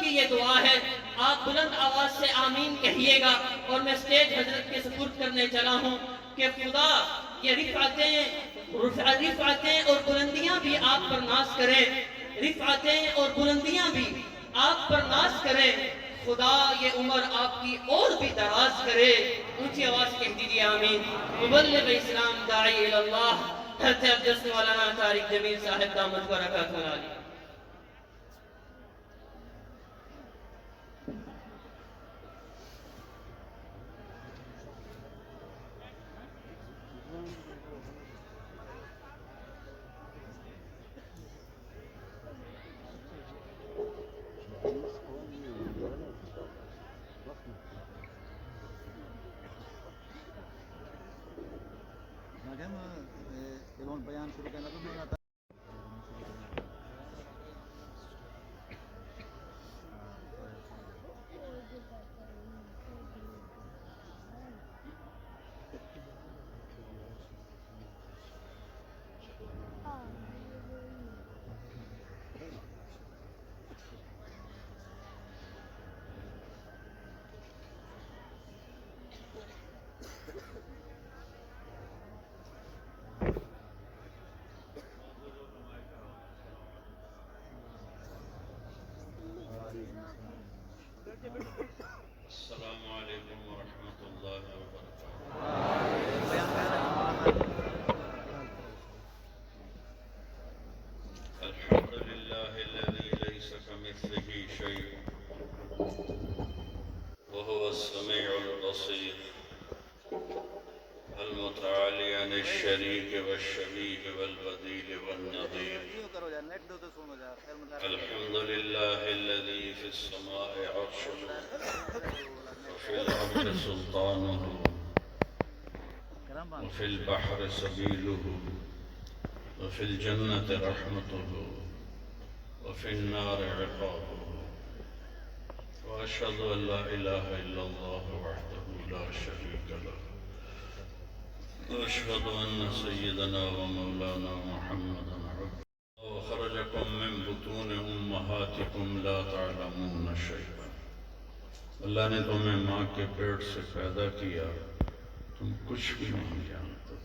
کی یہ دعا ہے، آپ بلند آواز سے آمین کہیے گا، اور میں سٹیج حضرت کے سپرد کرنے چلا ہوں کہ خدا یہ رفعتیں اور بلندیاں بھی آپ پر ناز کرے، رفعتیں اور بلندیاں بھی آپ پر ناز کرے، خدا یہ عمر آپ کی اور بھی دراز کرے۔ اونچی آواز کہہ دیجیے آمین۔ مبلغ اسلام داعی اللہ حضرت عبدالس مولانا طارق جمیل صاحب دامت برکاتہ العالی۔ بیان شروع کرنا تو نہیں آتا۔ السلام علیکم ورحمۃ اللہ وبرکاتہ۔ الحمد للہ الذی لیس کمثلہ شیء وهو السمیع البصیر المتعالی عن الشریک والشبیہ والبدیل والنظیر۔ الحمد للہ الذی فی السماء عرشہ وفي الأرض سلطانه وفي البحر سبيله وفي الجنة رحمته وفي النار عقابه، وأشهد أن لا إله إلا الله وحده لا شريك له، وأشهد أن سيدنا ومولانا محمدا عبده وخرجكم من بطون أمهاتكم لا تعلمون شيئا۔ اللہ نے تمہیں ماں کے پیٹ سے پیدا کیا، تم کچھ بھی نہیں جانتے۔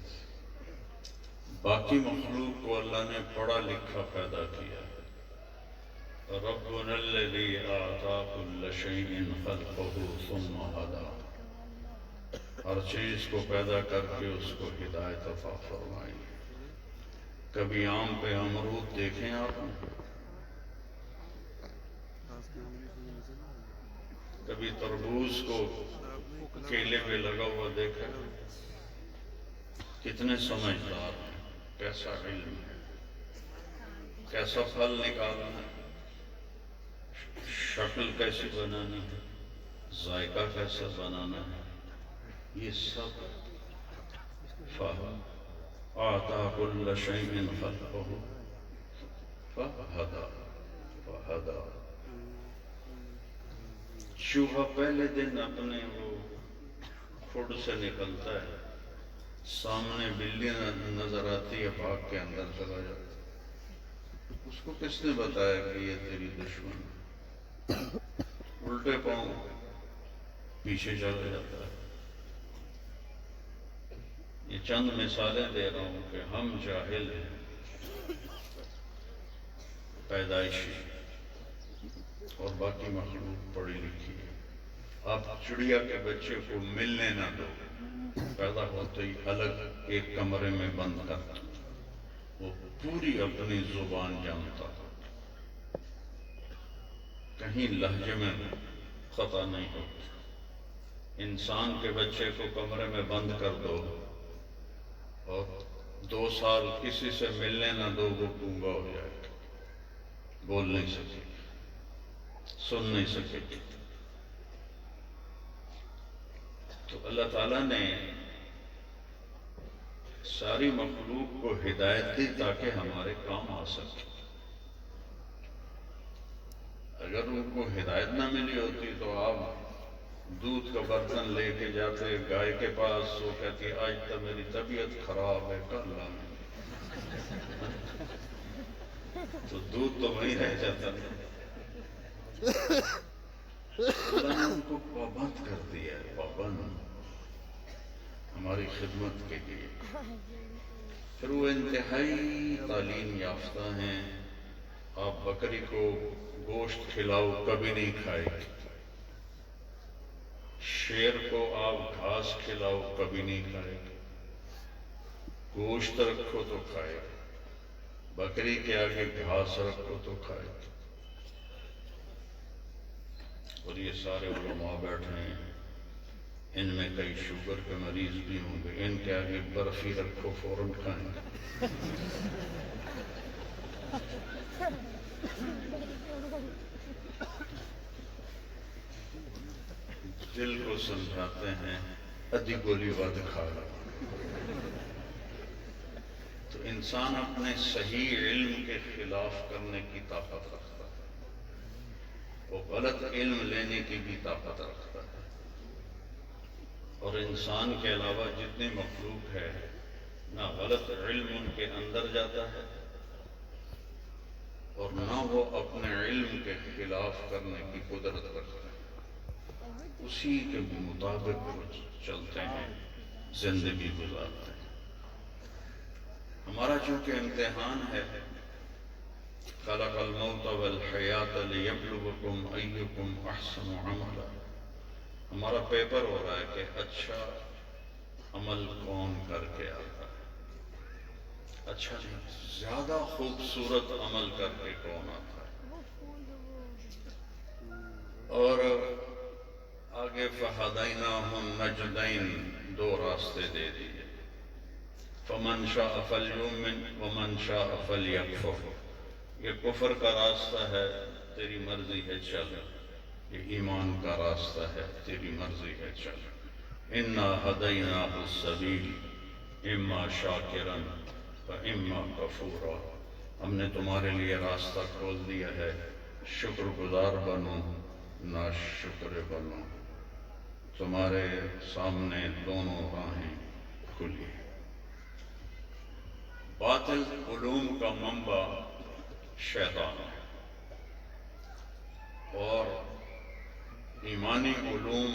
باقی مخلوق کو اللہ نے پڑھا لکھا پیدا کیا۔ ربنا الذی اعطى كل شيء خلقه ثم هدى، ہر چیز کو پیدا کر کے اس کو ہدایت عطا فرمائی۔ کبھی آم پہ امرود دیکھیں آپ نے؟ کبھی تربوز کو کیلے پہ لگا ہوا دیکھا؟ کتنے سمجھدار ہیں، کیسا علم ہے، کیسا پھل نکالنا ہے، شکل کیسی بنانی ہے، ذائقہ کیسا بنانا ہے، یہ سب فہم۔ اعطى كل شيء خلقه فهدى۔ چوہا پہلے دن اپنے وہ کھوڑ سے نکلتا ہے، سامنے بلی نظر آتی ہے، بھاگ کے اندر چلا جاتا ہے۔ اس کو کس نے بتایا کہ یہ تیری دشمن ہے؟ الٹے پاؤں پیچھے چلا جاتا ہے۔ یہ چند مثالیں دے رہا ہوں کہ ہم جاہل ہیں پیدائشی، اور باقی مخلوق پڑھی لکھی ہے۔ آپ چڑیا کے بچے کو ملنے نہ دو، پیدا ہوتے ہی الگ ایک کمرے میں بند کر دو، وہ پوری اپنی زبان جانتا، کہیں لہجے میں خطا نہیں ہوتی۔ انسان کے بچے کو کمرے میں بند کر دو اور 2 سال کسی سے ملنے نہ دو، وہ گونگا ہو جائے گا، بول نہیں سکے گا، سن نہیں سکے گا۔ تو اللہ تعالیٰ نے ساری مخلوق کو ہدایت دی تاکہ ہمارے کام آ سکے۔ اگر ان کو ہدایت نہ ملی ہوتی تو آپ دودھ کا برتن لے کے جاتے گائے کے پاس، وہ کہتی آج تو میری طبیعت خراب ہے، کل لانا، تو دودھ تو وہیں رہ جاتا تھا۔ اللہ نے ان کو پابند کر دیا ہے، پابند ہماری خدمت کے لیے. پھر وہ انتہائی تعلیم یافتہ ہیں. آپ بکری کو گوشت کھلاؤ کبھی نہیں کھائے گی، شیر کو آپ گھاس کھلاؤ کبھی نہیں کھائے گی. گوشت رکھو تو کھائے گی، بکری کے آگے گھاس رکھو تو کھائے گی. اور یہ سارے علماء بیٹھے ہیں، ان میں کئی شوگر کے مریض بھی ہوں گے، ان کے آگے برفی رکھو فوراً کھائیں گے. دل کو سمجھاتے ہیں ادھی گولی ود کھا لو. تو انسان اپنے صحیح علم کے خلاف کرنے کی طاقت رکھتا ہے، وہ غلط علم لینے کی بھی طاقت رکھتا ہے. اور انسان کے علاوہ جتنے مخلوق ہے نہ غلط علم ان کے اندر جاتا ہے اور نہ وہ اپنے علم کے خلاف کرنے کی قدرت رکھتے ہیں. اسی کے مطابق وہ چلتے ہیں، زندگی گزارتے ہیں. ہمارا چونکہ امتحان ہے، خلق الموت والحیات لیبلوکم ایکم احسن عملا، ہمارا پیپر ہو رہا ہے کہ اچھا عمل کون کر کے آتا ہے. اچھا نہیں، زیادہ خوبصورت عمل کر کے کون آتا ہے. اور آگے فہدیناہم نجدین، دو راستے دے دیے. فمن شاء فلیؤمن ومن شاء فلیکفر، یہ کفر کا راستہ ہے، تیری مرضی ہے چل. یہ ایمان کا راستہ ہے، تیری مرضی ہے چل. انا ہدیناہ السبیل اما شاکرا واما کفورا، ہم نے تمہارے لیے راستہ کھول دیا ہے، شکر گزار بنو نہ شکر بنو. تمہارے سامنے دونوں راہیں کھلی. باطل علوم کا منبع شیطان ہے، اور ایمانی علوم،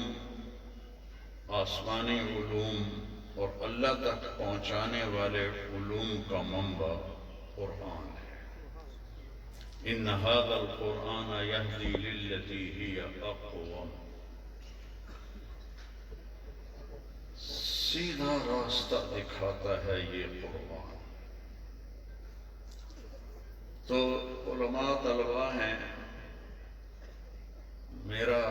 آسمانی علوم اور اللہ تک پہنچانے والے علوم کا منبع قرآن ہے. ان ھذا القرآن یہدی للتی ہی اقوم، سیدھا راستہ دکھاتا ہے یہ قرآن. تو علماء طلباء ہیں، میرا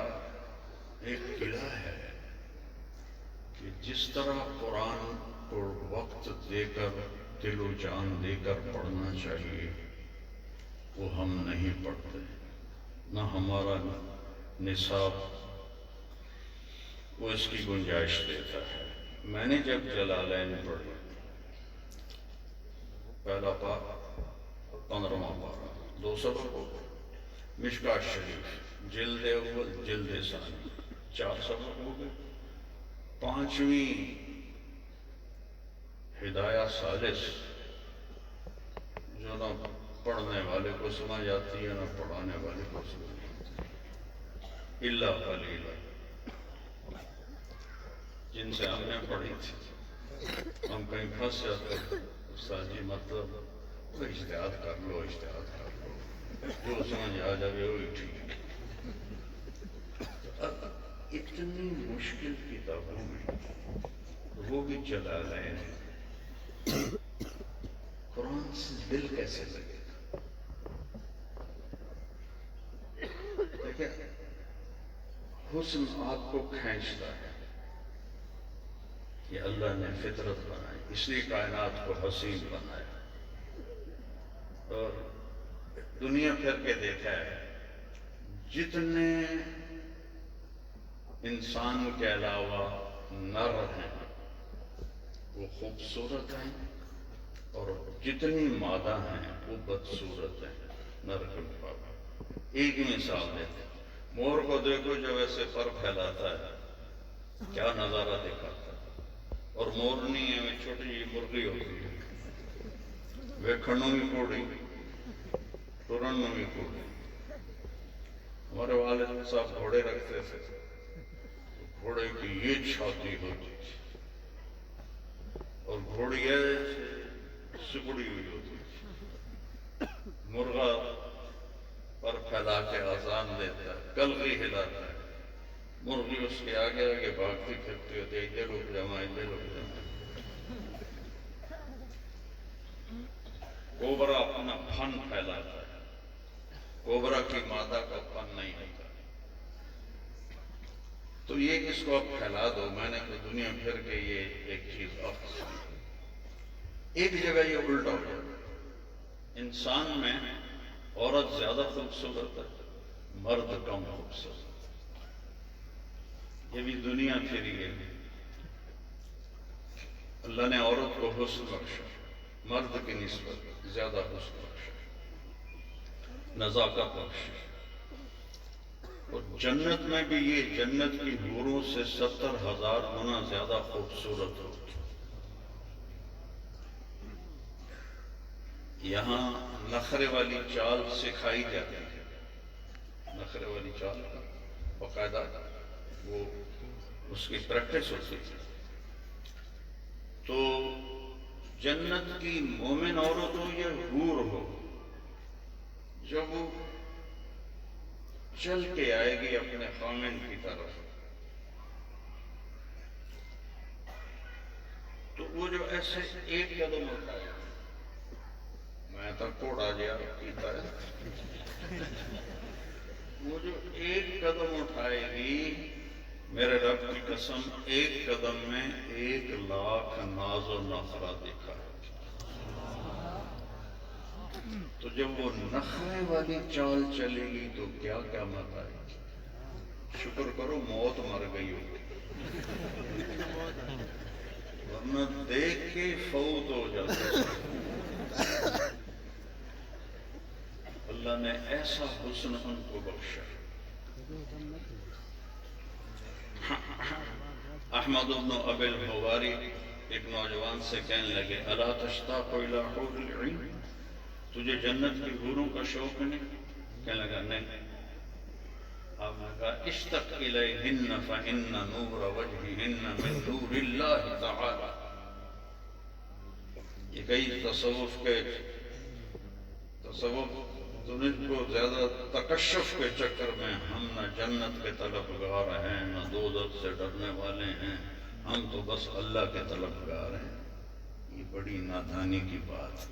ایک قلعہ ہے کہ جس طرح قرآن کو وقت دے کر، دل و جان دے کر پڑھنا چاہیے، وہ ہم نہیں پڑھتے. نہ ہمارا نصاب وہ اس کی گنجائش دیتا ہے. میں نے جب جلالین پڑھی، پہلا پارہ 15واں پارہ، 2 سبق ہو گئے. مشکوٰۃ شریف جلد اول جلد ثانی 4 سبق ہو گئے. 5ویں ہدایہ ثالث، جو نہ پڑھنے والے کو سمجھ آتی ہے نہ پڑھانے والے کو سمجھ آتی ہے، الا قلیلا، جن سے ہم نے پڑھی تھی. ہم کہیں پھنس جاتے ہیں، استاد جی مطلب وہ اجتہاد کر لو، اجتہاد کر لو، جو سمجھ آ جائے وہی ٹھیک. اب اتنی مشکل کتابوں میں وہ بھی جلالین ہیں، قرآن سے دل کیسے لگے گا؟ دیکھیں، حسن آپ کو کھینچتا ہے. یہ اللہ نے فطرت بنائی، اس لیے کائنات کو حسین بنایا. اور دنیا پھر کے دیکھا ہے، جتنے انسان کے علاوہ نر ہیں وہ خوبصورت ہیں، اور جتنی مادہ ہیں وہ بدصورت ہیں نر کے مقابلے. ایک ہی مثال دیتے ہیں، مور کو دیکھو جو ایسے پر پھیلاتا ہے، کیا نظارہ دکھاتا ہے. اور مورنی ہے میں چھوٹی جی مرغی ہوتی ہے، ویکھن بھی کوڑی، ٹرن بھی کوڑی. اور ہمارے والد صاحب گھوڑے رکھتے تھے، گھوڑے کی یہ چھاتی ہوتی تھی اور گھوڑی ایسے سکڑی ہوئی ہوتی تھی، مرغا پر پھیلا کے آزان دیتا ہے، کلغی ہلاتا ہے، مرغی اس کے آگے آگے بھاگتی پھرتی ہوتی ہے، ادھر رک جاؤ ادھر رک جاؤ۔ کوبرا اپنا پھن پھیلاتا ہے، کوبرا کی مادہ کا پھن نہیں ہوتا، تو یہ اس کو اب پھیلا دو، میں نے تو دنیا پھر کے یہ ایک چیز اب ایک جگہ یہ الٹا ہو جاتا ہے، انسان میں عورت زیادہ خوبصورت ہے، مرد کم خوبصورت، یہ بھی دنیا پھری ہے۔ اللہ نے عورت کو حسن بخشا، مرد کی نسبت زیادہ حسن بخشا، نزاکت بخشا، اور جنت میں بھی یہ جنت کی حوروں سے 70,000 گنا زیادہ خوبصورت ہوگی۔ یہاں نخرے والی چال سکھائی جاتی ہے، نخرے والی چال کا باقاعدہ وہ اس کی پریکٹس ہوتی ہے، تو جنت کی مومن عورت ہو یا حور ہو، جب وہ چل کے آئے گی اپنے خامن کی طرف، تو وہ جو ایسے ایک قدم اٹھائے گی، میں تو کوڑا جیا پیتا ہے، وہ جو ایک قدم اٹھائے گی، میرے رب کی قسم ایک قدم میں 1,00,000 ناز و نخرہ دکھا ہے۔ تو جب وہ نخرے والی چال چلے گی تو کیا قیامت آئے گی؟ شکر کرو موت مر گئی ہوگی، ورنہ دیکھ کے فوت ہو جاتا۔ اللہ نے ایسا حسن ان کو بخشا۔ احمد بن ابی الحواری ایک نوجوان سے کہنے لگے الا تشتاق الی حور العین، تجھے جنت کی حوروں کا شوق نہیں؟ کہنے لگا نہیں۔ آپ نے کہا اشتق الیہن فإن نور وجہہن من نور اللہ تعالی۔ یہ کئی تصوف تمہیں کو زیادہ تکشف کے چکر میں ہم نہ جنت کے طلبگار ہیں نہ دوزخ سے ڈرنے والے ہیں، ہم تو بس اللہ کے طلبگار ہیں، یہ بڑی نادانی کی بات ہے،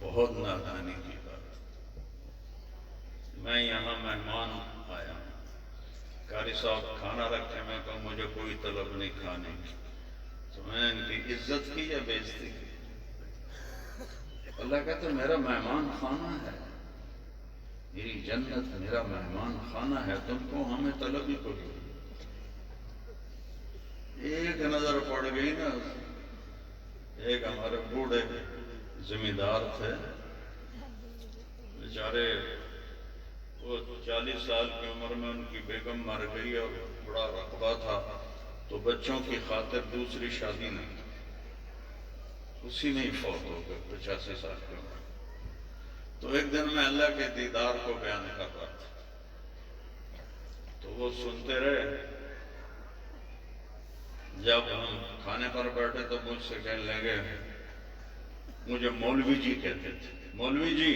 بہت نادانی کی بات۔ میں یہاں مہمان آیا ہوں، قاری صاحب کھانا رکھے، میں کہوں مجھے کوئی طلب نہیں کھانے کی، تو میں ان کی عزت کی یا بے عزتی کی؟ اللہ کہتا ہے میرا مہمان خانہ ہے، میری جنت میرا مہمان خانہ ہے، تم کو ہمیں طلب ہی کوئی۔ ایک نظر پڑ گئی نا، ایک ہمارے بوڑھے زمیندار تھے بیچارے، وہ 40 سال کی عمر میں ان کی بیگم مر گئی اور بڑا رقبہ تھا، تو بچوں کی خاطر دوسری شادی نہیں، اسی میں ہی فوت ہو گئے 85 سال کی عمر۔ تو ایک دن میں اللہ کے دیدار کو بیان کر رہا تھا، تو وہ سنتے رہے، جب ہم کھانے پر بیٹھے تو مجھ سے کہنے لگے، مجھے مولوی جی کہتے تھے، مولوی جی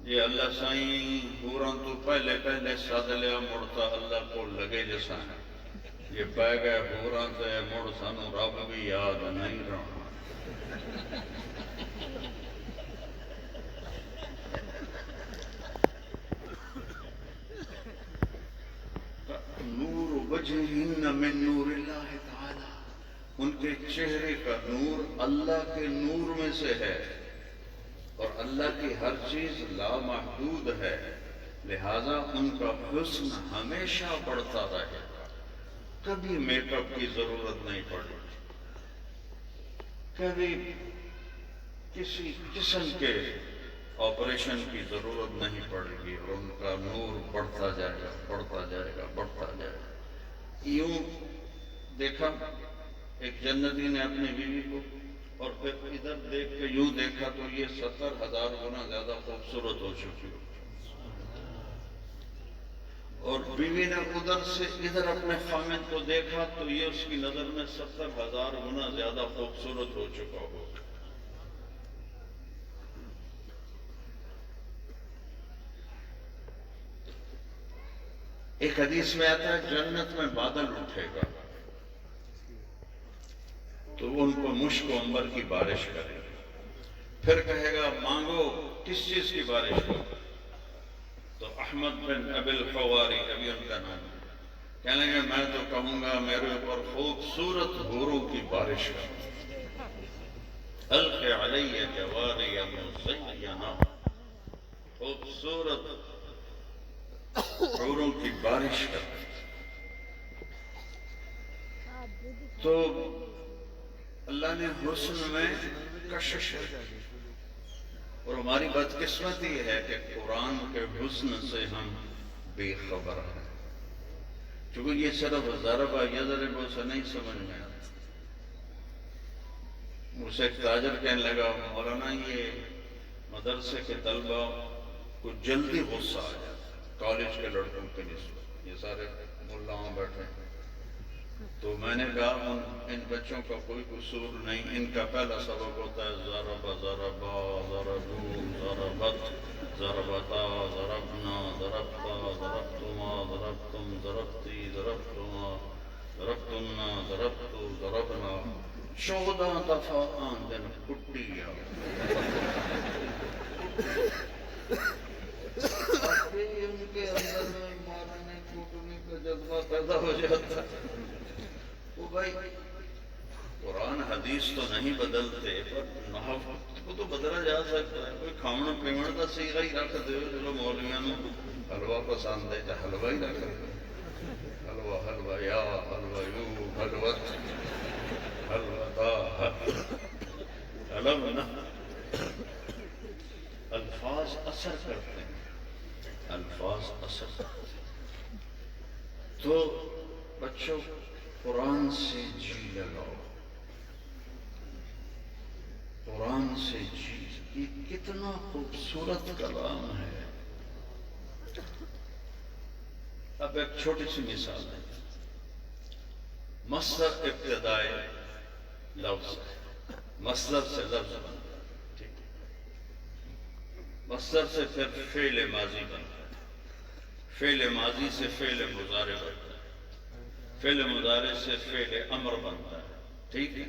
یہ اللہ سائیں حوراں تو پہلے سد لیا مڑتا اللہ کو لگے جیسا ہے، یہ پہ گئے حوراں تے مڑ سانو رب بھی یاد نہیں رہا۔ نور وجہہن من نور اللہ تعالی، ان کے چہرے کا نور اللہ کے نور میں سے ہے، اور اللہ کی ہر چیز لامحدود ہے، لہذا ان کا حسن ہمیشہ بڑھتا رہے گا، کبھی میک اپ کی ضرورت نہیں پڑے گی، کبھی کسی قسم کے آپریشن کی ضرورت نہیں پڑے گی، اور ان کا نور بڑھتا جائے گا، بڑھتا جائے گا، بڑھتا جائے گا۔ یوں دیکھا ایک جنتی نے اپنی بیوی کو، اور پھر ادھر دیکھ کے یوں دیکھا تو یہ 70,000 گنا زیادہ خوبصورت ہو چکی ہو۔ اور بیوی نے ادھر سے ادھر اپنے خامد کو دیکھا تو یہ اس کی نظر میں 70,000 گنا زیادہ خوبصورت ہو چکا ہو. ایک حدیث میں آتا ہے جنت میں بادل اٹھے گا تو ان کو مشک و عنبر کی بارش کرے گا. پھر کہے گا مانگو کس چیز کی بارش ہو. تو احمد بن ابی الحواری ابھی ان کا نام ہے، کہنے لگے میں تو کہوں گا میرے اوپر خوبصورت حوروں کی بارش کرو. الق علی جواری مزینہ، خوبصورت حوروں کی بارش کرو. تو اللہ نے حسن میں کشش ہے، اور ہماری بدقسمتی ہے کہ قرآن کے حسن سے ہم بے خبر ہیں. چونکہ یہ صرف ضرب یضرب سے نہیں سمجھ میں آتا. اسے ایک تاجر کہنے لگا مولانا یہ مدرسے کے طلبہ کو جلدی غصہ آ جاتا ہے کالج کے لڑکوں کے نسبت، یہ سارے ملاؤں بیٹھے ہیں. تو میں نے کہا ان بچوں کا کوئی قصور نہیں، ان کا پہلا سبق ہوتا ہے ضرب ضربا ضربو ضربت ضربتا ضربنا ضربتا ضربتما ضربتم ضربتی ضربتما ضربتنا ضربتو ضربنا 14 دفعہ آن دن کٹی گیا. ان کے اندر میں مارنے کوٹنے کا جذبہ پیدا ہو جاتا ہے. وہ بھائی قرآن حدیث تو نہیں بدلتے پر نحو کو تو بدلا جا سکتا ہے. کوئی کھاؤن پیمن کا صیغہ ہی رکھ دے. چلو مولویاں نو حلوہ پسند ہے تو حلوہ ہی رکھ دے. حلوہ حلوہ یا حلوہ یو حلوت حلوتا حلو نا. الفاظ اثر کرتے ہیں، الفاظ اثر کرتے ہیں. تو بچوں قرآن سے جی لگاؤ، قرآن سے جی. یہ کتنا خوبصورت کلام ہے. اب ایک چھوٹی سی مثال ہے. مصدر ابتدائی لفظ ہے، مصدر سے لفظ بنتا ہے، ٹھیک ہے. مصدر سے پھر فعل ماضی بنتا ہے، فعل ماضی سے فعل مضارع بنتا ہے، فعل مضارع سے فعل امر بنتا ہے، ٹھیک ہے.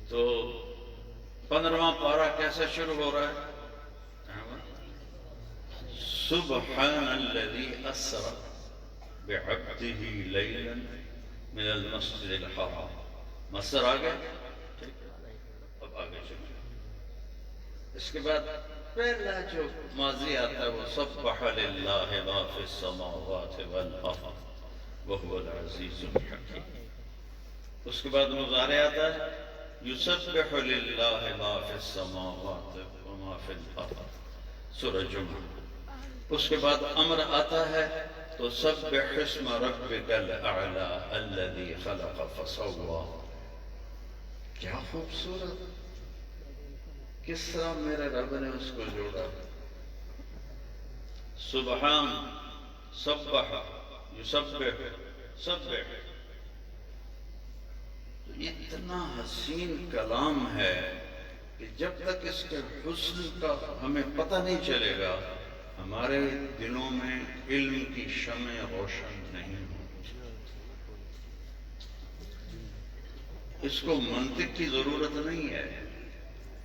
تو 15واں پارہ کیسے شروع ہو رہا ہے؟ سبحان الذی اسری بعبدہ لیلا من المسجد الحرام. مصدر آگے، ٹھیک ہے. اب آگے چلیں. اس کے بعد پہلا جو ماضی آتا ہے وہ سبح للہ ما فی السماوات والارض وہو العزیز الحکیم. اس کے بعد مضارع آتا ہے یسبح للہ ما فی السماوات وما فی الارض، سورہ جمعہ. اس کے بعد امر آتا ہے تو سبح اسم ربک الاعلی الذی خلق فسوی. کیا خوبصورت، کس طرح میرے رب نے اس کو جوڑا. سبحان، سبح، یسبح، سبح. اتنا حسین کلام ہے کہ جب تک اس کے حسن کا ہمیں پتہ نہیں چلے گا ہمارے دلوں میں علم کی شمع روشن نہیں ہوگی. اس کو منطق کی ضرورت نہیں ہے،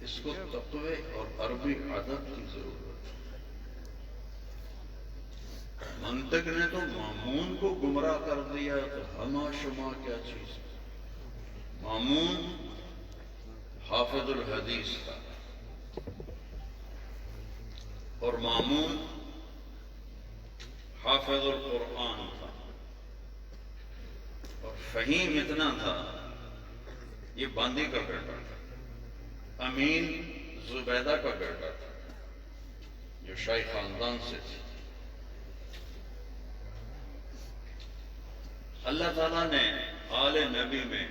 اس کو تقوی اور عربی ادب کی ضرورت ہے. منطق نے تو مامون کو گمراہ کر دیا تو ہما شما کیا چیز. مامون حافظ الحدیث تھا اور مامون حافظ القرآن تھا، اور فہیم اتنا تھا یہ باندی کا بیٹا تھا. امین زبیدہ کا بیٹا تھا جو شاہی خاندان سے تھی. اللہ تعالیٰ نے آل نبی میں،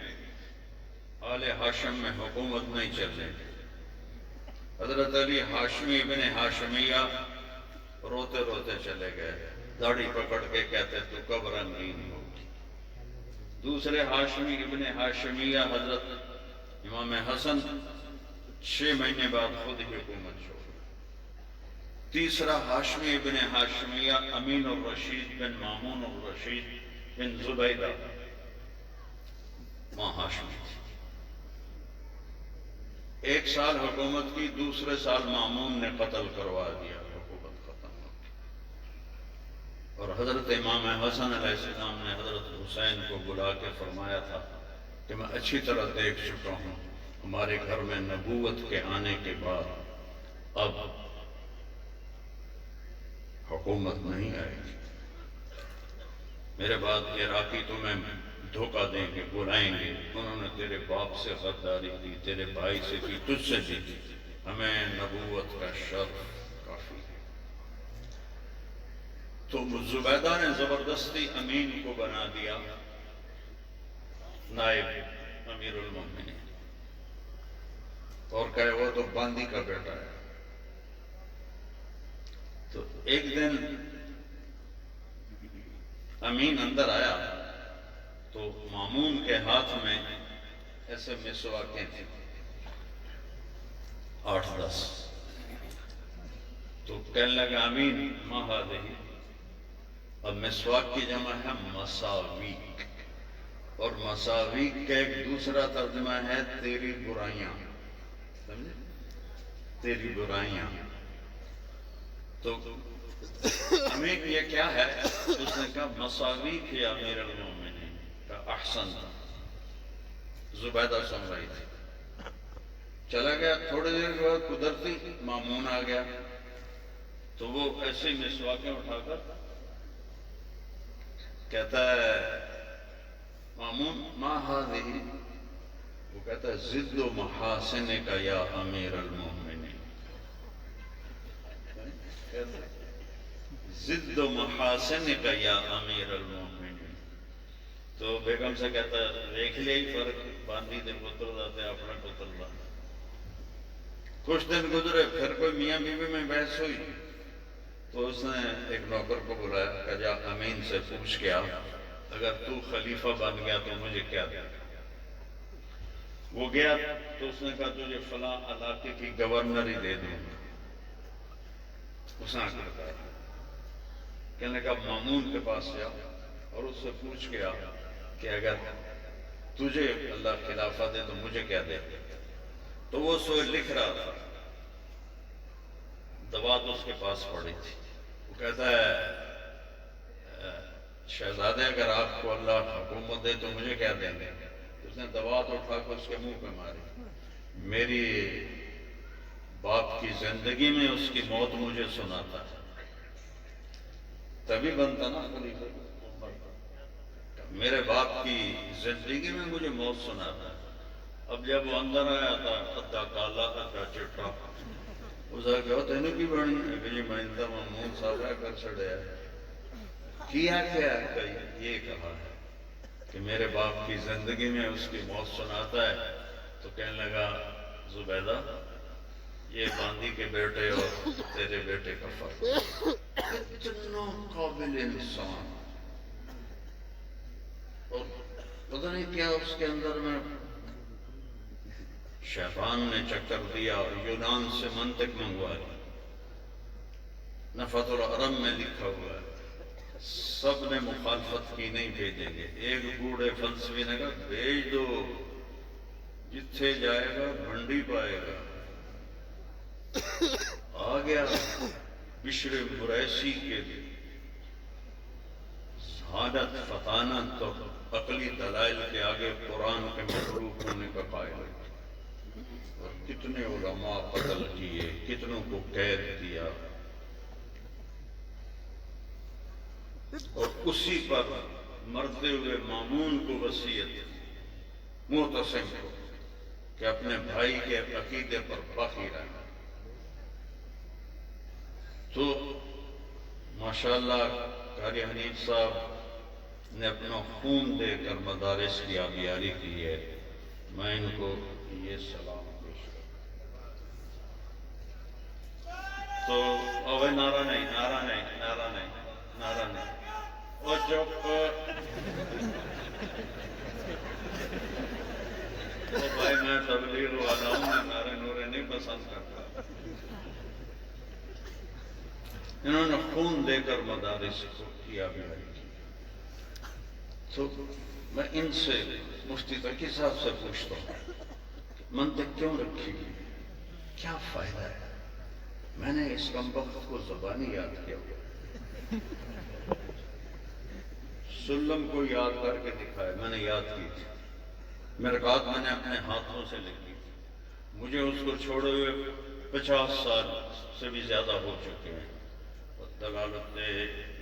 آل ہاشم میں حکومت نہیں چل رہی. حضرت علی ہاشمی ابن ہاشمیہ روتے روتے چلے گئے، داڑھی پکڑ کے کہتے تو کب رنگین ہوگی۔ دوسرے ہاشمی ابن ہاشمیہ حضرت امام حسن 6 مہینے بعد خود ہی حکومت چھوڑ۔ تیسرا ہاشمی ابن ہاشمیہ امین الرشید بن مامون الرشید بن زبیدہ ماں ہاشمی تھی۔ 1 سال حکومت کی، دوسرے سال مامون نے قتل کروا دیا، حکومت ختم ہو گئی۔ اور حضرت امام حسن علیہ السلام نے حضرت حسین کو بلا کے فرمایا تھا کہ میں اچھی طرح دیکھ چکا ہوں ہمارے گھر میں نبوت کے آنے کے بعد اب حکومت نہیں آئے گی، میرے بعد عراقی تمہیں دھوکہ دیں گے، بلائیں گے، انہوں نے تیرے باپ سے غداری کی، تیرے بھائی سے کی، تجھ سے بھی کی، ہمیں نبوت کا شرف کافی ہے۔ تو زبیدہ نے زبردستی امین کو بنا دیا نائب امیر المومنین، اور کہے وہ تو باندی کا بیٹا ہے۔ تو ایک دن امین اندر آیا تو مامون کے ہاتھ میں ایسے مسواکیں تھیں 8-10۔ تو کہنے لگا امین ما ہذہ، اب مسواک کی جمع ہے مساویک، اور مساویک کا ایک دوسرا ترجمہ ہے تیری برائیاں، سمجھے؟ تیری برائیاں۔ تو امین یہ کیا ہے؟ اس نے کہا مساویک یا امیر المومنین، کہا احسن۔ زبیدہ سن رہی تھی، چلا گیا۔ تھوڑی دیر کے بعد قدرتی مامون آ گیا، تو وہ ایسے مسواکیں اٹھا کر کہتا ہے مامون ما ہذہ، وہ کہتا ہے ضد و محاسن کا یا امیر المومنین، ضد و محاسن کا یا امیر المومنین۔ تو بیگم سے کہتا ہے دیکھ لے ہی فرق، باندھی دن پتر جاتے اپنے پتر جاتے۔ کچھ دن گزرے، پھر کوئی میاں بیوی میں بحث ہوئی، تو اس نے ایک نوکر کو بلایا کہ جا امین سے پوچھ کے آ، اگر تو خلیفہ بن گیا تو مجھے کیا دے گا۔ وہ گیا تو اس نے کہا تجھے فلاں علاقے کی گورنری دے دوں گا۔ اس نے کہا کہنے لگا مامون کے پاس جا اور اس سے پوچھ کے آ کہ اگر تجھے اللہ خلافہ دے تو مجھے کیا دے گا۔ تو وہ سوئے لکھ رہا تھا، دوات اس کے پاس پڑی تھی۔ وہ کہتا ہے شہزادے اگر آپ کو اللہ حکومت دے تو مجھے کیا دیں گے؟ اس نے دوات اٹھا کر اس کے منہ پہ ماری، میری باپ کی زندگی میں اس کی موت مجھے سناتا ہے، تبھی بنتا نا خلیفہ، میرے باپ کی زندگی میں مجھے موت سناتا ہے۔ اب جب وہ اندر آیا تھا ادھا کالا ادھا چٹا، اس نے کہا تینوں کی بڑی ہے کہ جی میں انتا مامون صاحب کر چھڑے ہے، کیا کہ یہ کہا ہے کہ میرے باپ کی زندگی میں اس کی موت سناتا ہے۔ تو کہنے لگا زبیدہ یہ باندی کے بیٹے اور تیرے بیٹے کا فرق، اتنا قابل انسان، اور پتہ نہیں کیا اس کے اندر میں شیطان نے چکر دیا اور یونان سے منطق منگوائی۔ نفت العرم میں لکھا ہوا ہے سب نے مخالفت کی، نہیں بھیجیں گے۔ ایک بوڑھے فلسفی نے کہا بھیج دو، جتھے جائے گا بھنڈی پائے گا۔ آ گیا بشر مریسی کے ذہانت فطانت اور عقلی دلائل کے آگے قرآن کے مغلوب ہونے کا قائل ہے، اور کتنے علماء قتل کیے، کتنوں کو قید کیا، اور اسی پر مرتے ہوئے مامون کو وصیت معتصم کو کہ اپنے بھائی کے عقیدے پر باقی رہنا۔ تو ماشاءاللہ قاری حنیف صاحب نے اپنا خون دے کر مدارس کی آبیاری کی ہے، میں ان کو یہ سلام پیش کرتا ہوں۔ تو اوے نعرہ نہیں، نعرہ نہیں، نعرہ نہیں، نعرہ نہیں، اور چپ، وہ بھائی میں تبلیغ والا ہوں، نعرے نورے نہیں پسند کرتا۔ انہوں نے خون دے کر مدارس کو کیا بھی ہے۔ تو میں ان سے مفتی تقی صاحب سے پوچھتا ہوں منطق کیوں رکھی گئی، کیا فائدہ ہے؟ میں نے اس کمبخت کو زبانی یاد کیا ہوا، سلم کو یاد کر کے دکھایا، میں نے یاد کی تھی، مرکات میں نے اپنے ہاتھوں سے لکھی تھی، مجھے اس کو چھوڑے ہوئے 50 سال سے بھی زیادہ ہو چکے ہیں۔ دلالت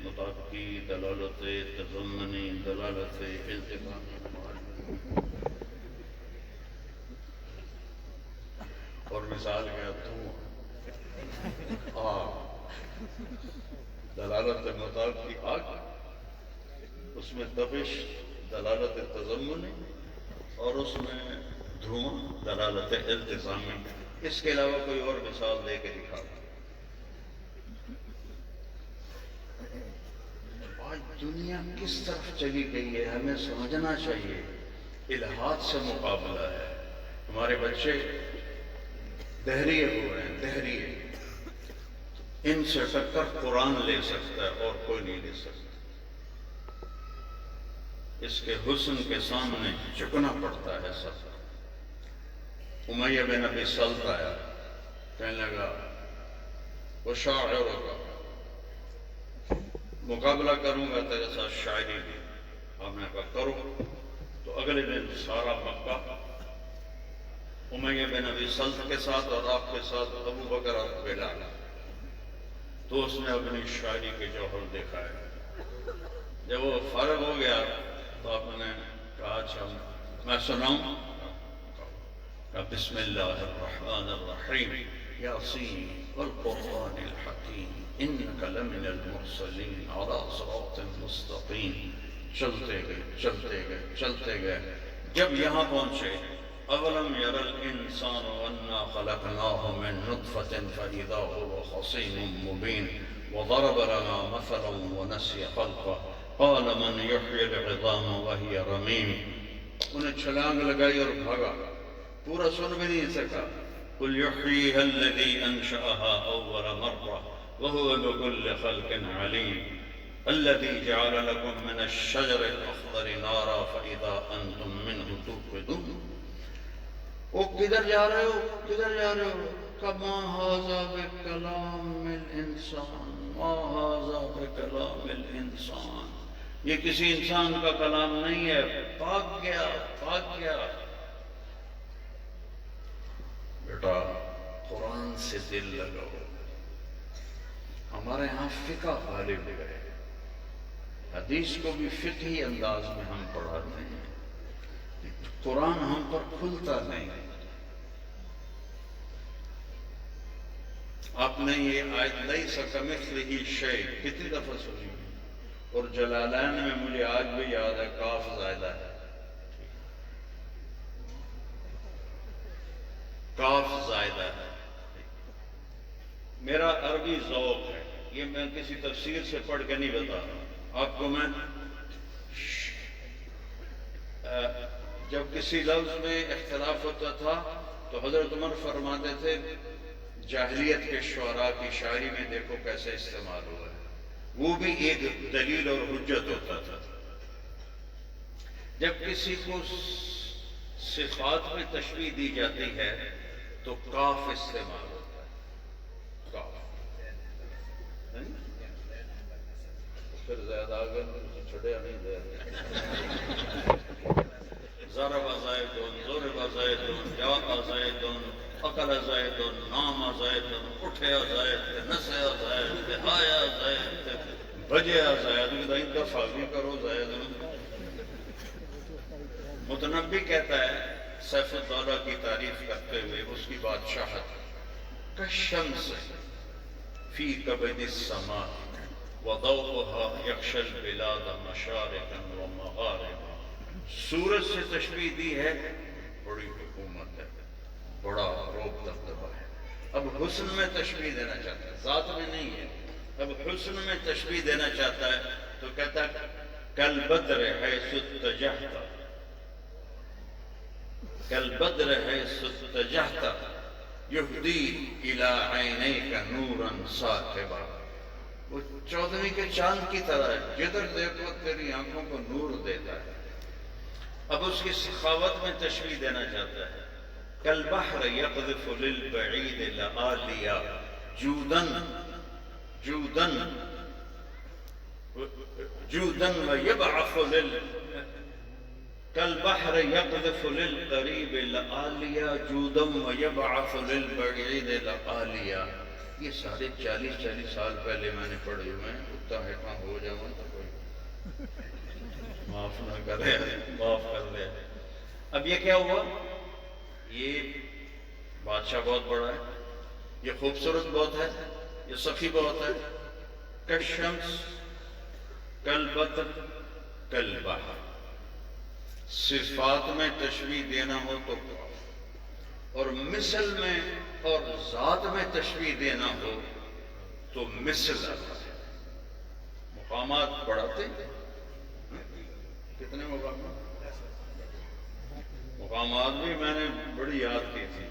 مطابقی، دلالت تضمنی، دلالت التقامی، اور مثال کیا دھواں، آگ، دلالت مطابقی آگ، اس میں تپش دلالت تضمنی، اور اس میں دھواں دلالت التزامی۔ اس کے علاوہ کوئی اور مثال دے کے دکھا۔ آج دنیا کس طرف چلی گئی ہے ہمیں سمجھنا چاہیے، الہات سے مقابلہ ہے۔ ہمارے بچے دہریے ہو رہے ہیں، دہریے، ان سے ٹکر قرآن لے سکتا ہے اور کوئی نہیں لے سکتا۔ اس کے حسن کے سامنے جھکنا پڑتا ہے سب۔ امیہ بن ابی سلط آیا، کہنے لگا وہ شاعر ہوگا، مقابلہ کروں گا تیرے ساتھ شاعری بھی۔ آپ نے کہا کرو۔ تو اگلے دن سارا مکہ امیہ بن ابی سلط کے ساتھ اور آپ کے ساتھ ابو بکر اور بلال، تو اس نے اپنی شاعری کے جوہر دکھائے۔ جب وہ فارغ ہو گیا تو آپ نے کہا اچھا میں سناؤں؟ کہا بسم اللہ الرحمن الرحیم، یاسین والقرآن الحکیم انک لمن المرسلین علی صراط مستقیم۔ چلتے گئے چلتے گئے چلتے گئے، جب یہاں پہنچے اولم یر الانسان انا خلقناہ من نطفۃ فاذا هو خصیم مبین وضرب لنا مثلا ونسی خلقہ قال من یحیی العظام وہی رمیم۔ انہیں چھلانگ لگائی اور بھاگا، پورا سن بھی نہیں سکا۔ قل یحییہا الذی انشأہا اول مرہ وهو بكل خلق علیم الذي جعل لكم من الشجر الأخضر نارا فإذا أنتم منه توقدون۔ وہ کدھر جا رہے ہو، کدھر جا رہے ہو؟ کما ھذا بکلام الانسان، ما ھذا بکلام الانسان، یہ کسی انسان کا کلام نہیں ہے۔ بھاگ گیا بھاگ گیا۔ بیٹا قرآن سے دل لگاؤ۔ ہمارے ہاں فقہ غالب گئے، حدیث کو بھی فقہی انداز میں ہم پڑھاتے ہیں، قرآن ہم پر کھلتا نہیں۔ آپ نے یہ آیت لیس کمثلہ شیء کتنی دفعہ سنی؟ اور جلالین میں مجھے آج بھی یاد ہے کاف زائدہ ہے، کاف زائدہ ہے۔ میرا عربی ذوق ہے، یہ میں کسی تفسیر سے پڑھ کے نہیں بتا رہا آپ کو۔ میں جب کسی لفظ میں اختلاف ہوتا تھا تو حضرت عمر فرماتے تھے جاہلیت کے شعراء کی شاعری میں دیکھو کیسے استعمال ہوا ہے، وہ بھی ایک دلیل اور حجت ہوتا تھا۔ جب کسی کو صفات میں تشبیہ دی جاتی ہے تو کاف استعمال ہوتا ہے، کاف۔ پھر زیادہ آگے چھڑیا نہیں دے ضرب زیدن، ضرب زیدن، جاء زیدن، اکل زیدن، نام زیدن، اٹھیا زید، نسیا زید، آیا زید، بجیا زید، ان دفعہ بھی کرو زیدن۔ متنبی کہتا ہے سیف الدولہ کی تعریف کرتے ہوئے اس کی بادشاہت، کالشمس فی کبد السماء وضوءها یغشی البلاد مشارقا ومغاربا۔ سورج سے تشبیہ دی ہے، بڑی حکومت ہے، بڑا روب دبدبہ ہے، اب حسن میں تشبیہ دینا چاہتا ہے، ذات میں نہیں ہے، اب حسن میں تشبیہ دینا چاہتا ہے تو کہتا ہے کل بدر حیث اتجہت، کل بدر حیث اتجہت یہدی الی عینیک نورا ساطبا، وہ 14ویں کے چاند کی طرح ہے، جدھر دیکھو تیری آنکھوں کو نور دیتا ہے۔ اب اس کی سخاوت میں تشبیہ دینا چاہتا ہے کالبحر یقذف للبعید لآلیا جودن جودن جودن ویبعث کالبحر یقذف للقریب لآلیا جودن ویبعث للبعید لآلیا۔ یہ سارے 40 سال پہلے میں نے پڑھے ہوئے ہیں، اتنا ہیٹاں ہو جاؤں تو کوئی معاف نہ کرے، معاف کر دے۔ اب یہ کیا ہوا؟ یہ بادشاہ بہت بڑا ہے، یہ خوبصورت بہت ہے، یہ سخی بہت ہے، کالشمس کالبدر کالبحر۔ صفات میں تشبیہ دینا ہو تو اور مثل میں اور ذات میں تشبیہ دینا ہو تو مثل آتا ہے۔ مقامات پڑھاتے ہیں کتنے مقامات؟ مقامات بھی میں نے بڑی یاد کی تھی،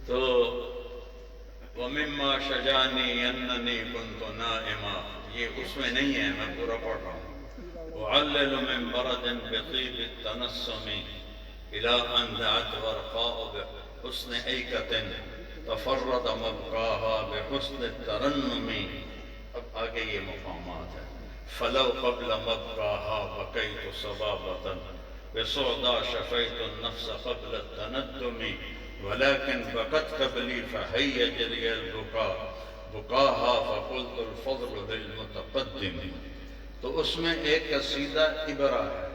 تو وَمِمَّا شَجَانِي أَنَّنِي كُنْتُ نَائِمًا، یہ اس میں نہیں ہے، میں پورا پڑھ رہا ہوں۔ وَعَلَّلُ مِن بَرَدٍ بِطِيبِ التَّنَسُّمِ إِلَىٰ أَنْ دَعَتْ وَرْقَاءُ بِحُسْنِ أَيْكَةٍ تَفَرَّدَ مَبْقَاهَا بِحُسْنِ التَّرَنُّمِ۔ اب آگے یہ مقامات ہیں۔ فَلَوْ قَبْلَ مَبْقَاهَا بَكَيْتُ صَبَابَةً بِصُعْدَى شَفَيْتُ النَّفْسَ قَبْلَ التَّنَدُّمِ وَلَكِنْ بَكَتْ قَبْلِي فَهَيَّجَ لِيَ الْبُكَاءُ بُكَاهَا فَقُلْتُ الْفَضْلُ لِلْمُتَقَدِّمِ۔ تو اس میں ایک قصیدہ عبرہ ہے،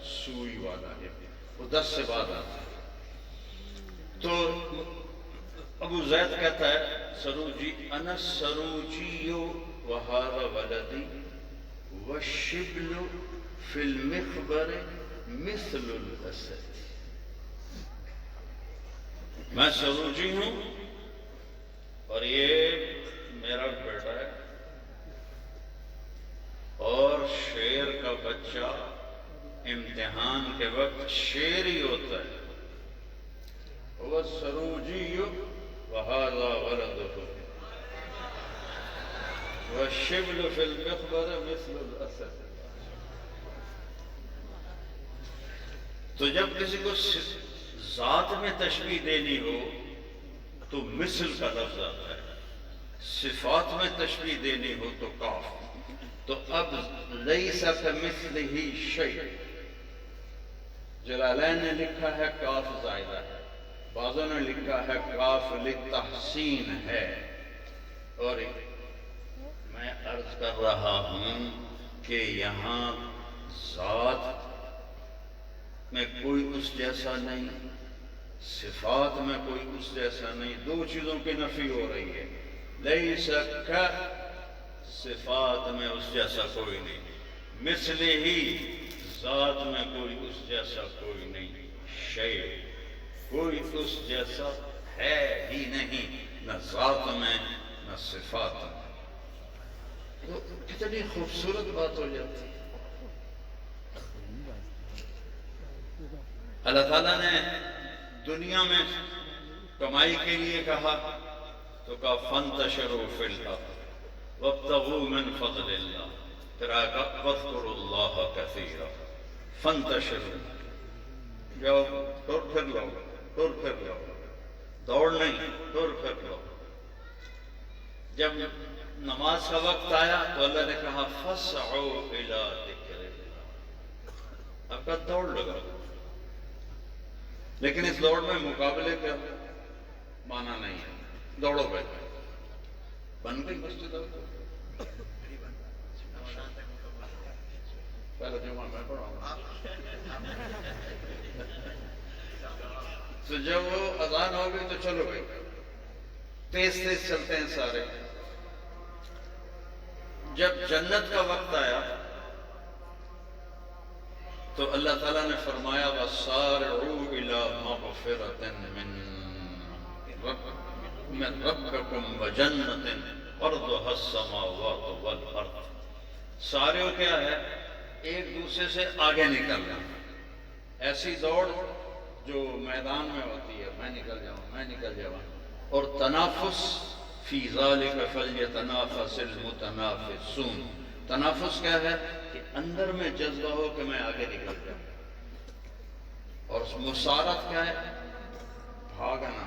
سوئی والا ہے، وہ 10 سے بعد آتا ہے۔ تو ابو زید کہتا ہے سروجی انا السروجی وہذا ولدی والشبل فی المخبر مثل الاسد۔ میں سروجی ہوں اور یہ میرا بیٹا ہے، اور شیر کا بچہ امتحان کے وقت شیر ہی ہوتا ہے۔ وَالسَّرُوجِيُّ وَهَذَا وَلَدُهُ وَالشِّبْلُ فِي الْمِخْبَرِ مِثْلُ الْأَسَدِ۔ تو جب کسی کو ذات میں تشبیہ دینی ہو تو مثل کا لفظ آتا ہے، صفات میں تشبیہ دینی ہو تو کاف۔ تو اب لیس کمثلہ شیء، جلالین نے لکھا ہے کاف زائدہ ہے، بعضوں نے لکھا ہے کاف للتحسین ہے۔ اور میں عرض کر رہا ہوں کہ یہاں ذات میں کوئی اس جیسا نہیں، صفات میں کوئی اس جیسا نہیں، دو چیزوں کی نفی ہو رہی ہے۔ لیس کا صفات میں اس جیسا کوئی نہیں، مثل ہی ذات میں کوئی اس جیسا کوئی نہیں، شیء کوئی اس جیسا ہے ہی نہیں، نہ ذات میں نہ صفات میں۔ تو کتنی خوبصورت بات ہو جاتی ہے۔ اللہ تعالیٰ نے دنیا میں کمائی کے لیے کہا تو کہا فَانْتَشِرُوا فِي الْأَرْضِ وَابْتَغُوا مِنْ فَضْلِ اللَّهِ، پھر آگا وَاذْكُرُوا اللَّهَ كَثِيرًا۔ فَانْتَشِرُوا، جاؤ ٹر پھر لو، ٹر پھر لو، دوڑ نہیں، ٹر پھر لو۔ جب نماز کا وقت آیا تو اللہ نے کہا فَاسْعُوا إِلَىٰ ذِكْرِ اللَّهِ، اب کا دوڑ لگاؤ۔ لیکن اس دوڑ میں مقابلے کا معنی نہیں ہے، دوڑو بیٹھو۔ بن گئی مسجد آپ کو؟ پہلے جمعہ میں پڑھاؤں گا۔ تو جب وہ اذان ہو گئی تو چلو گئی، تیز تیز چلتے ہیں سارے۔ جب جنت کا وقت آیا تو اللہ تعالیٰ نے فرمایا وَسَارِعُوا إِلَىٰ مَغْفِرَةٍ مِّن ربکم وجنت ارضها السماوات والارض. سارے کیا ہے؟ ایک دوسرے سے آگے نکلنا. ایسی دوڑ جو میدان میں ہوتی ہے، میں نکل جاؤں میں نکل جاؤں. اور تنافس فی ذالک فلیتنافس المتنافسون. تنافس کیا ہے؟ کہ اندر میں جذبہ ہو کہ میں آگے نکل جاؤں. اور مسارت کیا ہے؟ بھاگنا.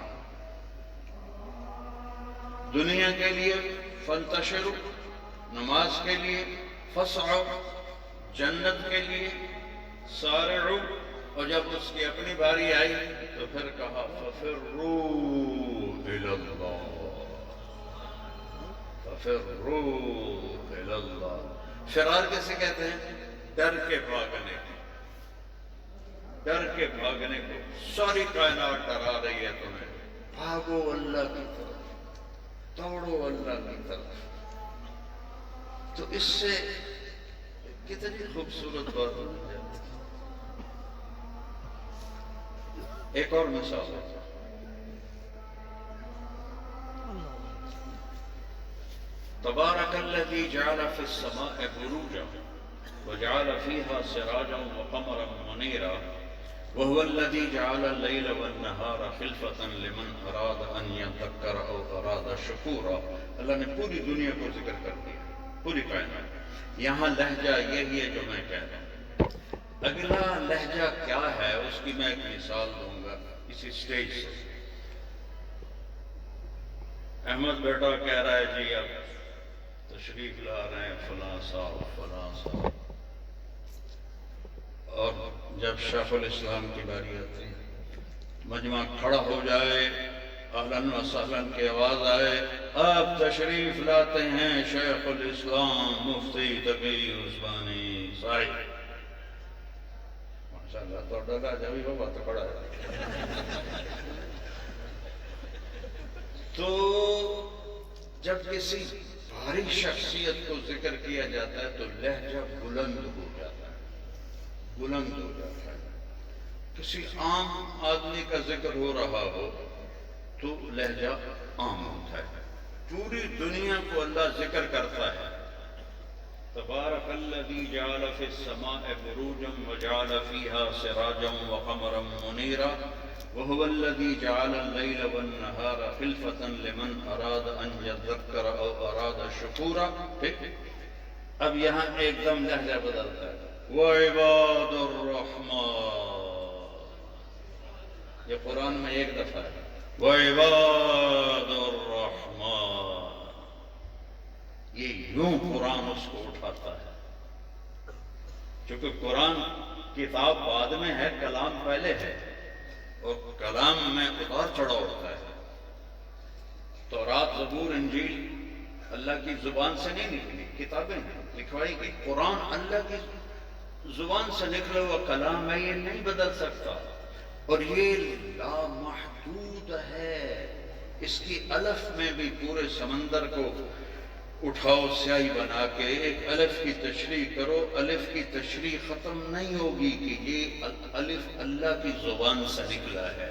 دنیا کے لیے فانتشروا، نماز کے لیے فسعوا، جنت کے لیے سارعوا. اور جب اس کی اپنی باری آئی تو پھر کہا ففروا الی اللہ، ففروا الی اللہ. فرار کیسے کہتے ہیں؟ ڈر کے بھاگنے کو. ڈر کے بھاگنے کو. ساری کائنات ڈرا رہی ہے تمہیں، بھاگو اللہ کی طرف، دوڑو اللہ کی طرف. تو اس سے کتنی خوبصورت بات ہو جاتی. ایک اور مثال ہے. تبارک الذی جعل فی السماء بروجا وجعل فیہا سراجا وقمرا منیرا وهو الذی جعل اللیل والنہار خلفۃ لمن اراد ان یذکر او اراد شکورا. اللہ نے پوری دنیا کو ذکر کر دیا، پوری کائنات. یہاں لہجہ یہی ہے جو میں کہہ رہا ہوں. اگلا لہجہ کیا ہے اس کی میں ایک مثال دوں گا اسی سٹیج سے. احمد بیٹا کہہ رہا ہے جی اب تشریف لا رہے ہیں فلاں صاحب فلاں صاحب. اور جب شیخ الاسلام کی باری آتی ہے، مجمع کھڑا ہو جائے، اہلاً و سہلاً کی آواز آئے، اب تشریف لاتے ہیں شیخ الاسلام مفتی تقی عثمانی صاحب. ماشاءاللہ تو ڈرا جب ہی ہوگا تو کھڑا ہے. تو جب کسی بھاری شخصیت کو ذکر کیا جاتا ہے تو لہجہ بلند ہو جاتا ہے، بلند ہو جاتا ہے. کسی عام آدمی کا ذکر ہو رہا ہو تو لہجہ عام ہوتا ہے. پوری دنیا کو اللہ ذکر کرتا ہے. تبارک الذی جعل فی السماء بروجا وجعل فیہا سراجا وقمرا منیرا وهو الذی جعل اللیل والنہار خلفۃ لمن اراد ان یذکر او اراد شکورا. ٹھیک. اب یہاں ایک دم لہجہ بدلتا ہے. وعباد الرحمن، یہ قرآن میں ایک دفعہ ہے. وعباد الرحمن، یہ یوں قرآن اس کو اٹھاتا ہے. چونکہ قرآن کتاب بعد میں ہے، کلام پہلے ہے، اور کلام میں اتار چڑھاؤ ہوتا ہے. تورات زبور انجیل اللہ کی زبان سے نہیں نکلی، کتابیں لکھوائی گئی. قرآن اللہ کی زبان سے نکلا ہوا کلام ہے، یہ نہیں بدل سکتا. اور یہ لامحدود ہے. اس کی الف میں بھی پورے سمندر کو اٹھاؤ سیاہی بنا کے ایک الف کی تشریح کرو، الف کی تشریح ختم نہیں ہوگی کہ یہ الف اللہ کی زبان سے نکلا ہے.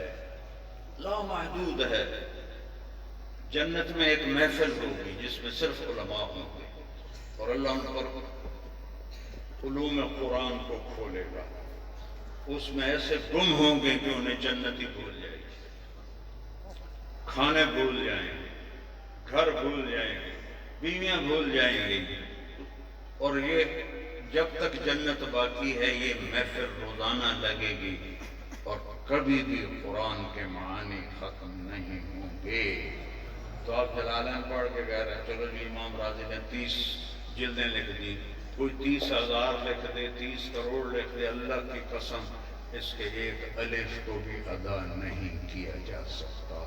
لامحدود ہے. جنت میں ایک محفل ہوگی جس میں صرف علماء ہوں گے، اور اللہ ان پر علوم قرآن کو کھولے گا. اس میں ایسے گم ہوں گے کہ انہیں جنتی بھول جائے گی، کھانے بھول جائیں گے، گھر بھول جائیں گے، بیویاں بھول جائیں گی. اور یہ جب تک جنت باقی ہے یہ محفل روزانہ لگے گی، اور کبھی بھی قرآن کے معانی ختم نہیں ہوں گے. تو آپ جلالین پڑھ کے کہہ رہے ہیں چلو جی امام راضی نے 30 جلدیں لکھ دی، کوئی 30,000 لکھ دے، 30 کروڑ لکھ دے، اللہ کی قسم اس کے ایک الف کو بھی ادا نہیں کیا جا سکتا.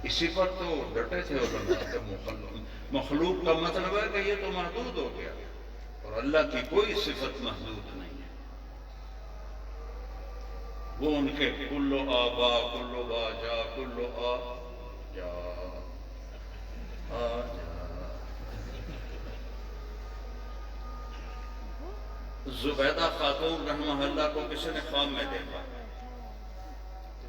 اسی پر تو ڈٹے تھے علماء کہ مخلوق کا مطلب ہے کہ یہ تو محدود ہو گیا، اور اللہ کی کوئی صفت محدود نہیں ہے. وہ ان کے کلو آبا کلو باجا کلو آ جا آ جا. زبیدہ خاتون رحمہ اللہ کو کسی نے خواب میں دیکھا.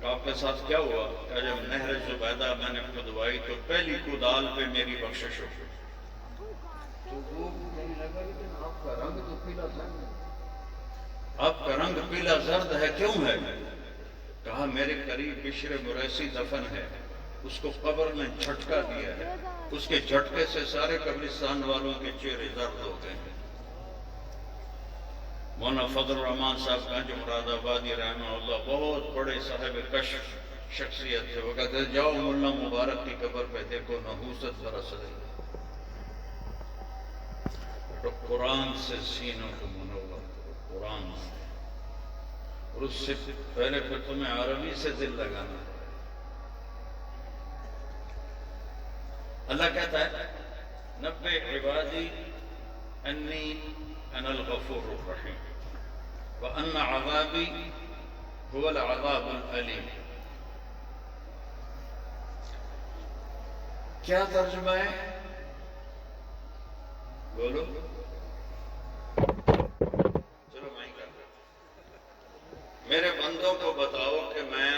آپ کے ساتھ کیا ہوا؟ کہ جب نہر زبیدہ میں نے کھدوائی تو پہلی کدال پہ میری بخشش ہو گئی۔ تو وہ کہنے لگا لیکن آپ کا رنگ تو پیلا زرد ہے، آپ کا رنگ پیلا زرد ہے، کیوں ہے؟ کہا میرے قریب بشر مریسی دفن ہے، اس کو قبر میں جھٹکا دیا ہے، اس کے جھٹکے سے سارے قبرستان والوں کے چہرے زرد ہو گئے ہیں۔ مولانا فضل الرحمان صاحب گنج مراد آبادی رحمہ اللہ بہت بڑے صاحب کشف شخصیت تھے، وہ کہتے ہیں جاؤ ملا مبارک کی قبر پہ دیکھو نحوست برس رہی ہے، تو قرآن سے سینوں کو منور کرو، قرآن سے، اور اس سے پہلے پھر تمہیں عربی سے دل لگانا ہے۔ اللہ کہتا ہے نبئ عبادی انی انا الغفور الرحیم وان عذابی هو العذاب العلیم۔ کیا ترجمہ ہے؟ بولو، چلو میں ہی کر رہا ہوں۔ میرے بندوں کو بتاؤ کہ میں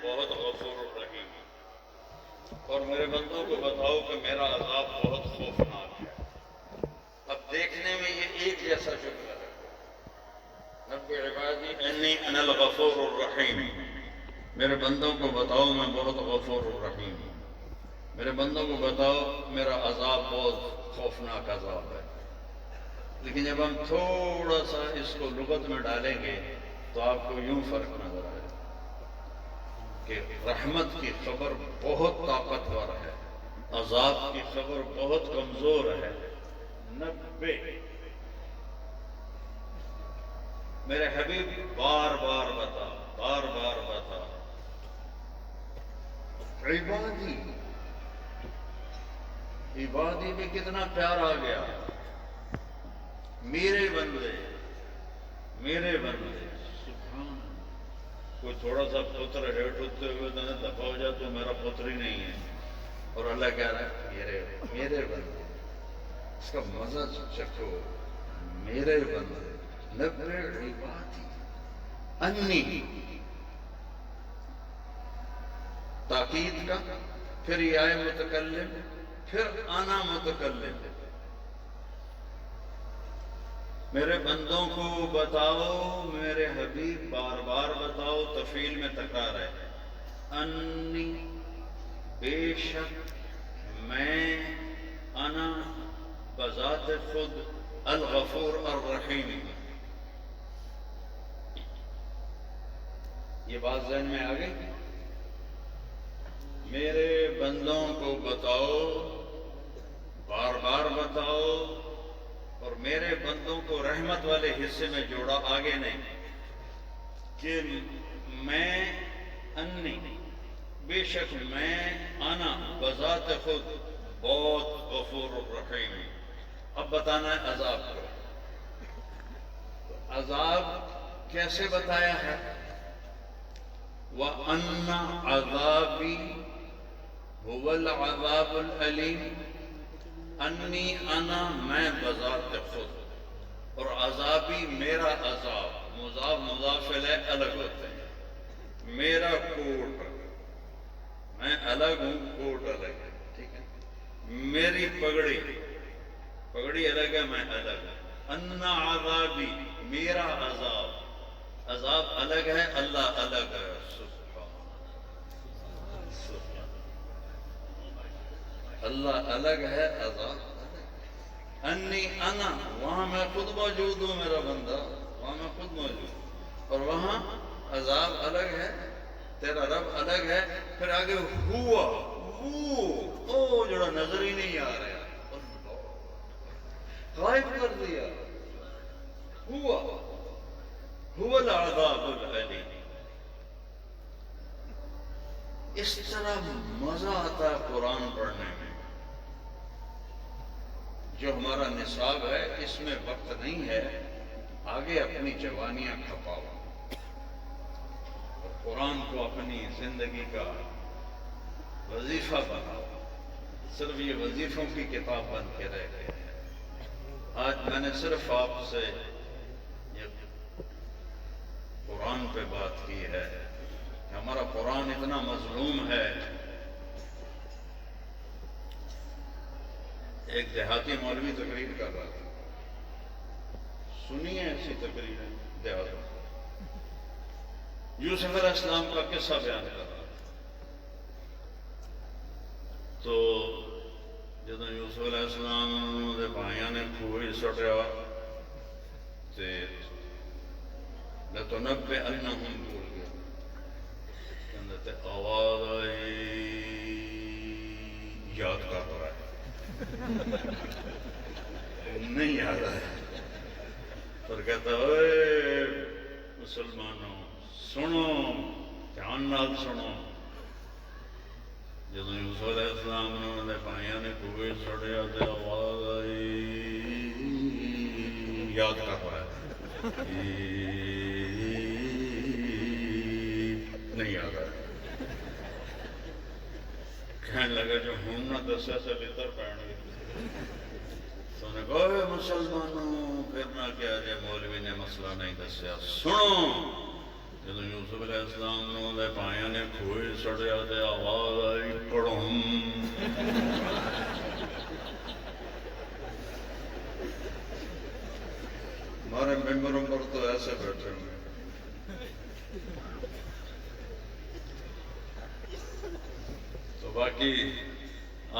بہت غفور الرحیم ہوں، اور میرے بندوں کو بتاؤ کہ میرا عذاب بہت خوفناک ہے۔ اب دیکھنے میں یہ ایک جیسا جملہ ہے، نبئ عبادی انی انا الغفور الرحیم، میرے بندوں کو بتاؤ میں بہت غفور الرحیم ہوں، میرے بندوں کو بتاؤ میرا عذاب بہت خوفناک عذاب ہے۔ لیکن جب ہم تھوڑا سا اس کو لغت میں ڈالیں گے تو آپ کو یوں فرق نظر آئے کہ رحمت کی خبر بہت طاقتور ہے، عذاب کی خبر بہت کمزور ہے۔ نبئ، میرے حبیب بار بار بتا، بار بار بتا، عبادی، عبادی میں کتنا پیار آ گیا، میرے بندے، میرے بندے، سبحان۔ کوئی تھوڑا سا پتر ہیٹ ہوتے ہوئے تو دفع ہو جائے تو میرا پتر ہی نہیں ہے، اور اللہ کہہ رہا ہے میرے بندے، اس کا مزہ چکھو، میرے بندے، نبئ عبادی انی، تاکید کا، پھر یہ آئے متکلم، پھر انا متکلم، میرے بندوں کو بتاؤ، میرے حبیب بار بار بتاؤ، تفعیل میں تکرار ہے، انی، بے شک میں، انا بذات خود، الغفور الرحیم۔ یہ بات ذہن میں آ گئی؟ میرے بندوں کو بتاؤ، بار بار بتاؤ، اور میرے بندوں کو رحمت والے حصے میں جوڑا، آگے نہیں، کہ میں، انی، بے شک میں، انا بذات خود بہت غفور الرحیم۔ اب بتانا ہے عذاب کو، عذاب کیسے بتایا ہے؟ وَأَنَّ عَذَابِي هُوَ الْعَذَابُ الْعَلِيمُ، انی انا میں بذات خود، اور عذابی میرا عذاب، مضاف مضاف الیہ الگ ہوتے ہیں، میرا کوٹ، میں الگ ہوں، کوٹ الگ ہے، ٹھیک ہے، میری پگڑی، پگڑی الگ ہے، میں الگ ہوں، ان عذابی میرا عذاب، عذاب الگ ہے، اللہ الگ ہے، اللہ الگ ہے، عذاب الگ ہے، انی انا، وہاں میں خود موجود ہوں، میرا بندہ وہاں میں خود موجود ہوں، اور وہاں عذاب الگ ہے، تیرا رب الگ ہے، پھر آگے ہوا، وہ جڑا نظر ہی نہیں آ رہا، غائب کر دیا، هو العذاب العلیم۔ اس طرح مزہ آتا ہے قرآن پڑھنے میں۔ جو ہمارا نصاب ہے اس میں وقت نہیں ہے، آگے اپنی جوانیاں کھپاؤ اور قرآن کو اپنی زندگی کا وظیفہ بناؤ۔ صرف یہ وظیفوں کی کتاب بن کے رہ گئے ہیں۔ آج میں نے صرف آپ سے یہ قرآن پہ بات کی ہے، کہ ہمارا قرآن اتنا مظلوم ہے. ایک دیہاتی مولوی تقریر کر رہا تھا, سنیے ایسی تقریر دیہات میں. یوسف علیہ السلام کا قصہ بیان کر رہا تھا. تو جب یوسف علیہ السلام کے بھائیوں نے کھوئی سٹیا لَتُنَبِّئَنَّهُمْ بول گیا, کہتے آواز آئی یاد کر رہا ہے, نہیں یاد آیا, پر کہتا اے مسلمانوں سنو, دھیان نال سنو. جب یوسف علیہ السلام نے انہوں نے بھائیوں نے کوئے سڑیا تو آواز آئی یاد کر رہا ہے, نہیں یاد آیا. کہنے لگا جو ہوں نہ دسیا سے لتر پہن گئی. تو انہوں نے کہا اے مسلمانوں پھر نہ کیا جائے, مولوی نے مسئلہ نہیں دسیا, سنو. جب یوسف علیہ السلام نے پائیاں نے کھوئے سڑیا تو آواز آئی کڑم. ہمارے ممبروں پر تو ایسے بیٹھے ہوئے. تو باقی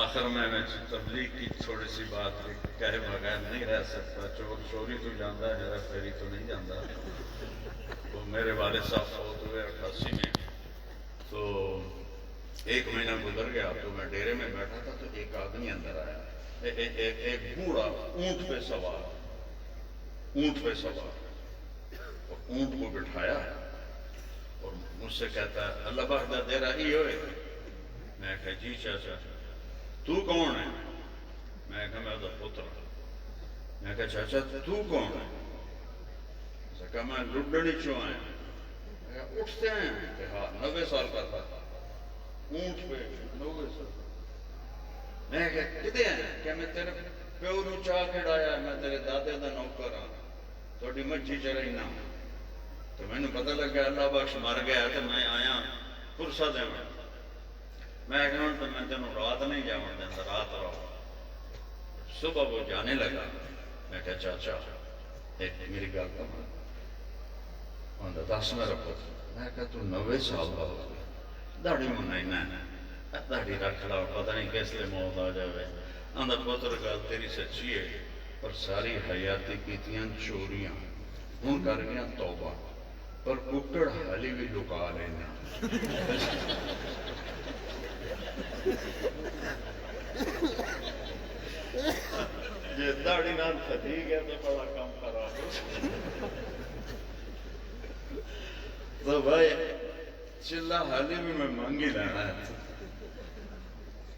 آخر میں تبلیغ کی تھوڑی سی بات کہے بغیر نہیں رہ سکتا. چور چوری تو جاندہ ہے, ہیرا پھیری تو نہیں جاندہ. تو میرے والد صاحب فوت ہوئے 88 میں. تو ایک مہینہ گزر گیا تو میں ڈیرے میں بیٹھا تھا, تو ایک آدمی اندر آیا, ایک بوڑھا اونٹ پہ سوار, اور اونٹ کو بٹھایا اور مجھ سے کہتا ہے اللہ بخدا تیرا ہی ہوئے. میں کہا جی چاچا. تو کون ہے؟ میں کہا میں تو پتر. میں کہا چاچا تو کون ہے؟ کہا میں لڈنی چوں آیا. اٹھتے ہیں کہ ہاں 90 سال کا تھا, اونٹ پہ 90 سال. میں کہا کتے ہیں؟ کہ میں تیرے پیو نو چاہ کھڑایا, میں تیرے دادے دا نوکر ہاں, تھوڑی مجھی چرائی نہ. تو میں نے پتہ لگا اللہ بخش مر گیا تو میں آیا پرسہ دے میں. میں کہا تو میں تینوں رات نہیں جاؤں دینا, رات رہو. صبح وہ جانے لگا. میں کہا چاچا ایک میری گل کا مان, آندا دس میرا پتر. میں کہا تو 90 سال کا ہو گیا, داڑھی منائی نہ داڑھی رکھ لا, پتہ نہیں کس لئے موت آ جائے. آندا پتر گل تیری سچی ہے, پر ساری حیاتی کیتیاں چوریاں, ہن کر گیا توبہ, پر ککڑ حالی بھی لکا لینا. یہ داڑھی نال تھدی گیا تو بڑا کم خراب ہو. تو بھائی چلہ حالی بھی میں مانگی لینا ہے.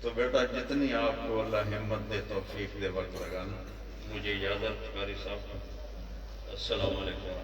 تو بیٹا جتنی آپ کو اللہ ہمت دے توفیق دے وقت لگانا. مجھے اجازت قاری صاحب, السلام علیکم.